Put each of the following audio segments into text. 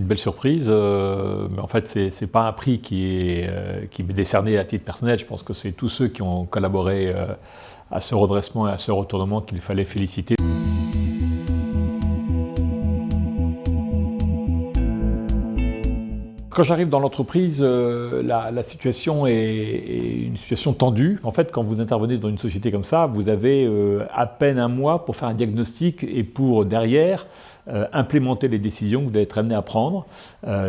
une belle surprise, mais en fait, c'est pas un prix qui m'est décerné à titre personnel. Je pense que c'est tous ceux qui ont collaboré à ce redressement et à ce retournement qu'il fallait féliciter. Quand j'arrive dans l'entreprise, la situation est une situation tendue. En fait, quand vous intervenez dans une société comme ça, vous avez à peine un mois pour faire un diagnostic et pour, derrière, implémenter les décisions que vous allez être amené à prendre.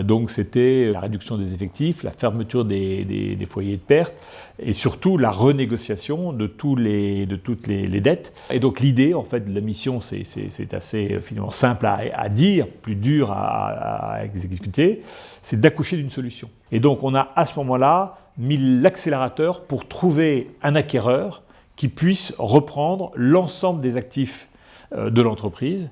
Donc c'était la réduction des effectifs, la fermeture des foyers de perte et surtout la renégociation de toutes les dettes. Et donc l'idée en fait de la mission, c'est assez finalement simple à dire, plus dur à exécuter, c'est d'accoucher d'une solution. Et donc on a à ce moment-là mis l'accélérateur pour trouver un acquéreur qui puisse reprendre l'ensemble des actifs de l'entreprise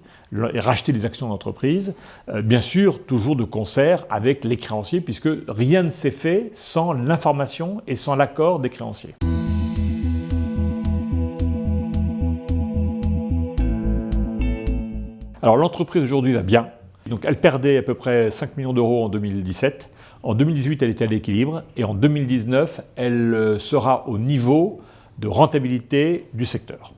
et racheter les actions de l'entreprise, bien sûr toujours de concert avec les créanciers, puisque rien ne s'est fait sans l'information et sans l'accord des créanciers. Alors l'entreprise aujourd'hui va bien, donc elle perdait à peu près 5 millions d'euros en 2017, en 2018 elle était à l'équilibre et en 2019 elle sera au niveau de rentabilité du secteur.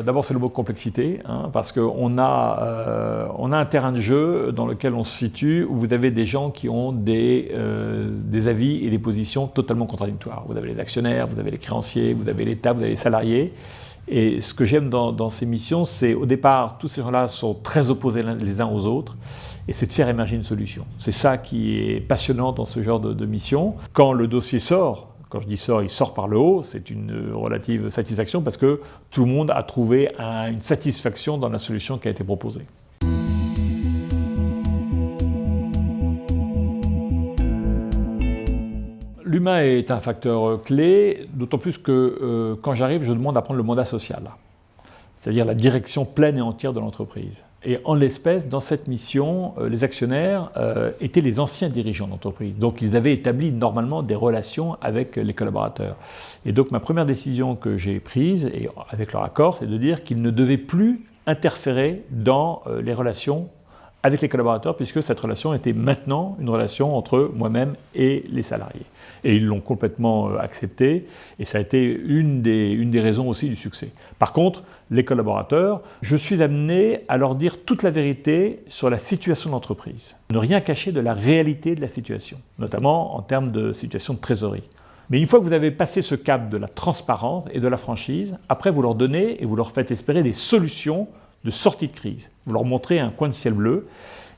D'abord, c'est le mot complexité, parce qu'on a un terrain de jeu dans lequel on se situe, où vous avez des gens qui ont des avis et des positions totalement contradictoires. Vous avez les actionnaires, vous avez les créanciers, vous avez l'État, vous avez les salariés. Et ce que j'aime dans ces missions, c'est au départ, tous ces gens-là sont très opposés les uns aux autres, et c'est de faire émerger une solution. C'est ça qui est passionnant dans ce genre de mission. Quand le dossier sort, quand je dis sort, il sort par le haut, c'est une relative satisfaction parce que tout le monde a trouvé une satisfaction dans la solution qui a été proposée. L'humain est un facteur clé, d'autant plus que quand j'arrive, je demande à prendre le mandat social, c'est-à-dire la direction pleine et entière de l'entreprise. Et en l'espèce, dans cette mission, les actionnaires étaient les anciens dirigeants d'entreprise. Donc ils avaient établi normalement des relations avec les collaborateurs. Et donc ma première décision que j'ai prise, et avec leur accord, c'est de dire qu'ils ne devaient plus interférer dans les relations avec les collaborateurs, puisque cette relation était maintenant une relation entre moi-même et les salariés. Et ils l'ont complètement accepté, et ça a été une des raisons aussi du succès. Par contre, les collaborateurs, je suis amené à leur dire toute la vérité sur la situation de l'entreprise. Ne rien cacher de la réalité de la situation, notamment en termes de situation de trésorerie. Mais une fois que vous avez passé ce cap de la transparence et de la franchise, après vous leur donnez et vous leur faites espérer des solutions de sortie de crise. Vous leur montrez un coin de ciel bleu.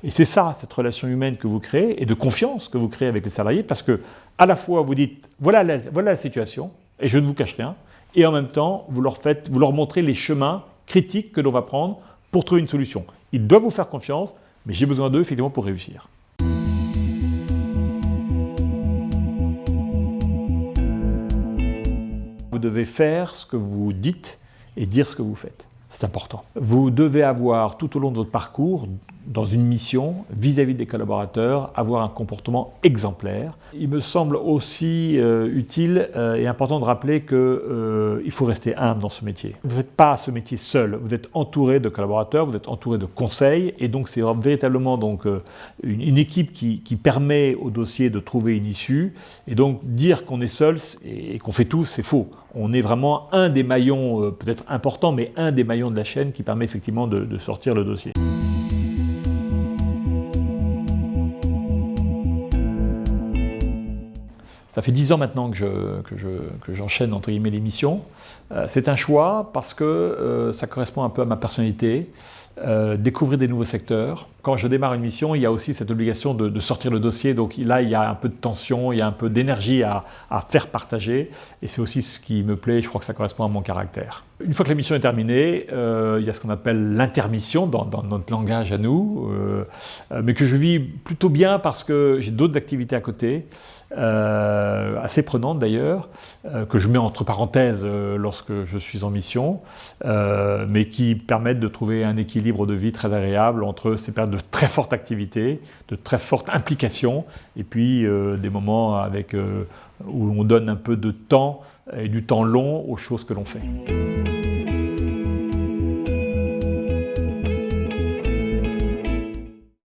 Et c'est ça, cette relation humaine que vous créez et de confiance que vous créez avec les salariés, parce que à la fois vous dites voilà la situation et je ne vous cache rien, et en même temps vous leur montrez les chemins critiques que l'on va prendre pour trouver une solution. Ils doivent vous faire confiance, mais j'ai besoin d'eux effectivement pour réussir. Vous devez faire ce que vous dites et dire ce que vous faites. C'est important. Vous devez avoir, tout au long de votre parcours, dans une mission, vis-à-vis des collaborateurs, avoir un comportement exemplaire. Il me semble aussi utile et important de rappeler qu'il faut rester humble dans ce métier. Vous ne faites pas ce métier seul, vous êtes entouré de collaborateurs, vous êtes entouré de conseils, et donc c'est véritablement donc, une équipe qui permet au dossier de trouver une issue, et donc dire qu'on est seul et qu'on fait tout, c'est faux. On est vraiment un des maillons, peut-être important, mais un des maillons de la chaîne qui permet effectivement de sortir le dossier. Ça fait 10 ans maintenant que j'enchaîne entre guillemets les missions. C'est un choix parce que ça correspond un peu à ma personnalité. Découvrir des nouveaux secteurs. Quand je démarre une mission, il y a aussi cette obligation de sortir le dossier. Donc là, il y a un peu de tension, il y a un peu d'énergie à faire partager. Et c'est aussi ce qui me plaît, je crois que ça correspond à mon caractère. Une fois que la mission est terminée, il y a ce qu'on appelle l'intermission dans notre langage à nous, mais que je vis plutôt bien parce que j'ai d'autres activités à côté, assez prenantes d'ailleurs, que je mets entre parenthèses lorsque je suis en mission, mais qui permettent de trouver un équilibre de vie très agréable entre ces périodes de très forte activité, de très forte implication, et puis des moments où on donne un peu de temps et du temps long aux choses que l'on fait.